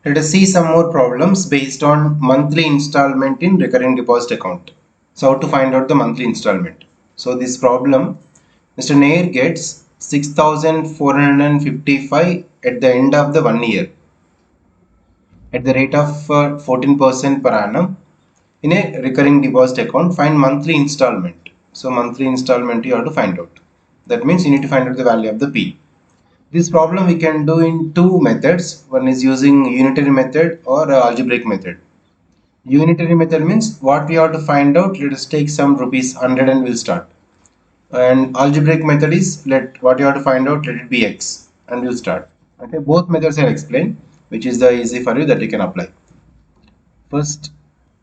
Let us see some more problems based on monthly installment in recurring deposit account. So how to find out the monthly installment? So this problem, Mr. Nair gets 6,455 at the end of the 1 year at the rate of 14% per annum in a recurring deposit account. Find monthly installment. So monthly installment you have to find out. That means you need to find out the value of the P. This problem we can do in two methods. One is using unitary method or algebraic method. Unitary method means what we have to find out. Let us take some rupees 100 and we'll start. And algebraic method is let what you have to find out. Let it be x and we'll start. Okay, both methods are explained, which is the easy for you that you can apply. First,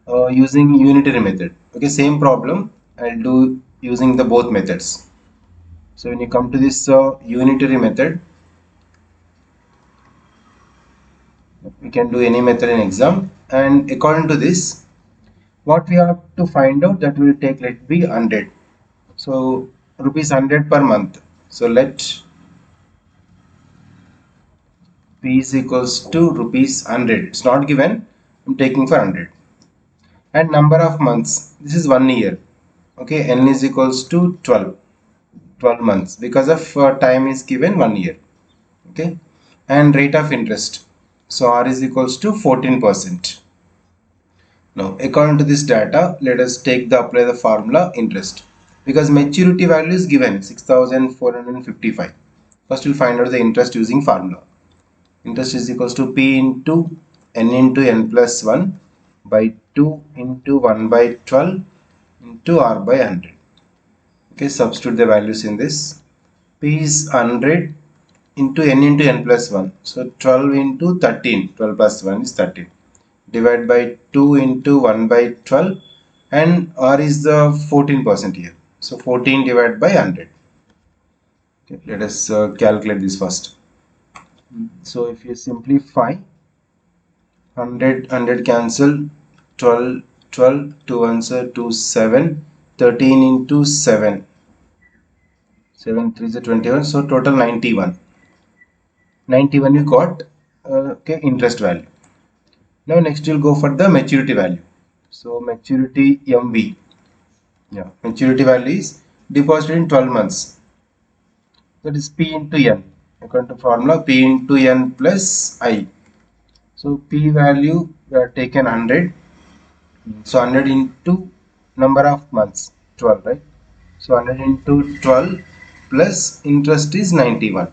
using unitary method. Okay, same problem I'll do using the both methods. So when you come to this unitary method, we can do any method in exam, and according to this what we have to find out, that will take, let it be 100. So rupees 100 per month. So let p is equals to rupees 100. It's not given, I'm taking for 100. And number of months, this is 1 year. Okay, n is equals to 12 months because of time is given 1 year. Okay, and rate of interest, so r is equals to 14%. Now, according to this data, let us apply the formula interest, because maturity value is given 6,455. First, we'll find out the interest using formula. Interest is equals to P into n plus 1 by 2 into 1 by 12 into r by 100. Okay, substitute the values in this. P is 100 into n plus 1. So 12 into 13. 12 plus 1 is 13. Divide by 2 into 1 by 12, and r is the 14% here. So 14 divided by 100. Okay, let us calculate this first. So if you simplify, 100 cancel, 12 2 answer 2 7, 13 into 7, 7 3 is 21, so total 91 you got. Okay, interest value. Now next we'll go for the maturity value. So maturity MV, yeah, maturity value is deposited in 12 months. That is P into N. According to formula, P into N plus I. So P value we have taken 100. So 100 into number of months, 12, right? So 100 into 12 plus interest is 91.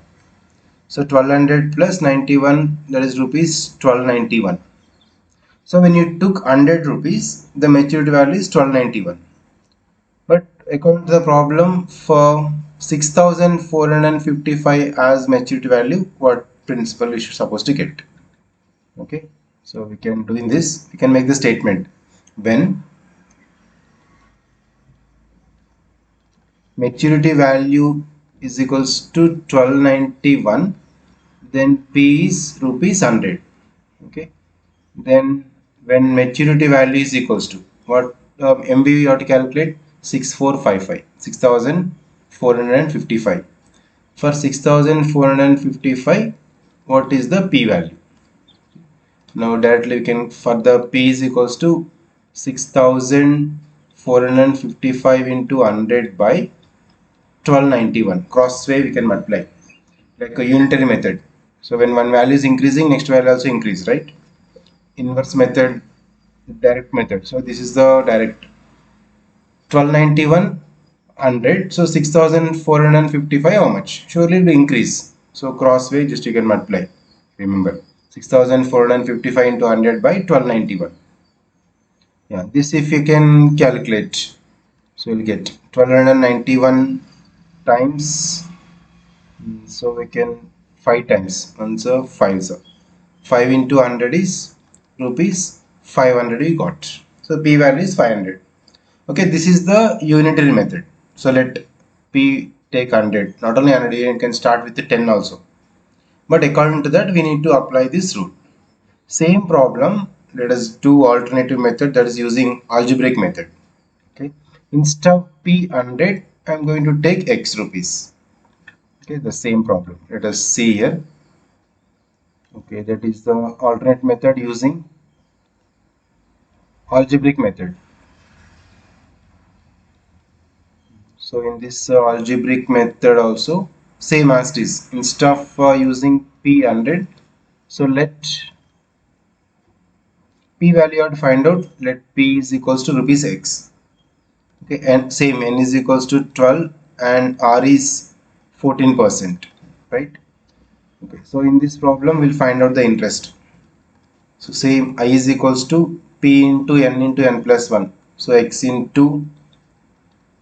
So 1200 plus 91, that is rupees 1291. So when you took 100 rupees, the maturity value is 1291. But according to the problem, for 6,455 as maturity value, what principal you should supposed to get? Okay, so we can do in this, we can make the statement: when maturity value is equals to 1291, then P is rupees 100. Okay, then when maturity value is equals to what, MB we have to calculate 6,455. For 6,455, what is the P value? Now directly we can, for the P is equals to 6,455 into 100 by 1291. Cross way we can multiply like a unitary method. So when one value is increasing, next value also increase, right? Inverse method, direct method. So this is the direct. 1291 100, so 6,455 how much? Surely it will increase. So cross way, just you can multiply. Remember, 6,455 into 100 by 1291. Yeah, this if you can calculate, so you'll get 1291 times. So we can 5 times. Answer 5, sir. 5 into 100 is rupees 500 we got. So P value is 500. Okay, this is the unitary method. So let P take 100. Not only 100, you can start with the 10 also. But according to that, we need to apply this rule. Same problem, let us do alternative method, that is using algebraic method. Okay, instead of P 100, I am going to take X rupees. Okay, the same problem. Let us see here. Okay, that is the alternate method using algebraic method. So in this algebraic method also same as it is, instead of using p100, so let p value you have to find out, let p is equals to rupees x. Okay, and same n is equals to 12 and r is 14%, right? Okay, so in this problem we'll find out the interest. So same, I is equals to p into n plus 1. So x into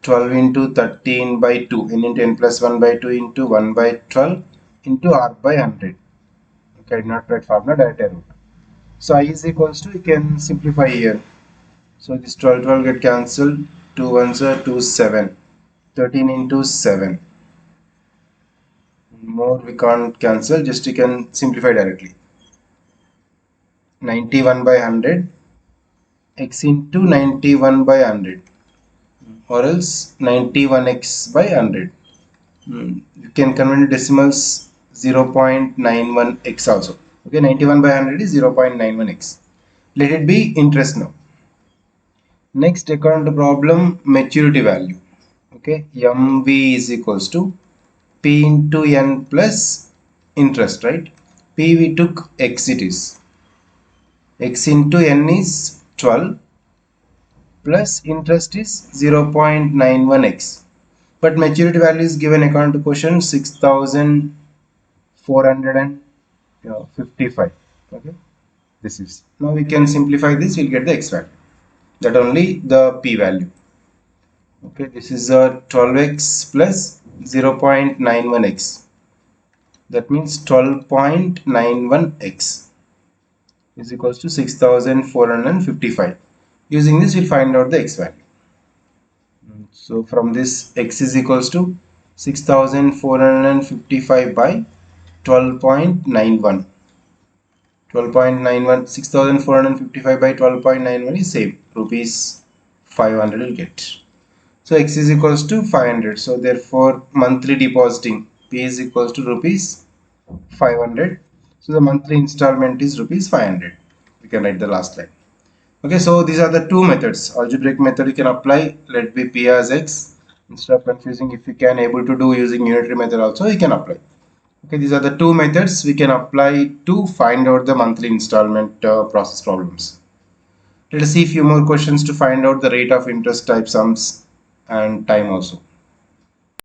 12 into 13 by 2, n into n plus 1 by 2 into 1 by 12 into r by 100. Okay, I did not write formula, direct root. So I is equals to, you can simplify here. So this 12 get cancelled, 2 ones are 2, 7. 13 into 7. More we can't cancel, just you can simplify directly. 91 by 100, x into 91 by 100, or else 91x by 100. You can convert decimals, 0.91x also. Okay, 91 by 100 is 0.91x. Let it be interest now. Next, according to problem, maturity value. Okay, MV is equals to P into N plus interest, right? P we took X, it is. X into N is 12 plus interest is 0.91x. But maturity value is given according to question 6455. Okay, this is, now we can simplify this, we'll get the x value, that only the p value. Okay, this is a 12x plus 0.91x, that means 12.91x is equals to 6455. Using this we'll find out the x value. So from this, x is equals to 6455 by 12.91. 12.91, 6455 by 12.91 is same, rupees 500 will get. So x is equals to 500. So therefore monthly depositing p is equals to rupees 500. So the monthly installment is rupees 500. We can write the last line. Okay, so these are the two methods. Algebraic method you can apply, let be p as x. Instead of confusing, if you can able to do using unitary method also, you can apply. Okay, these are the two methods we can apply to find out the monthly installment process problems. Let us see a few more questions to find out the rate of interest, type sums and time also.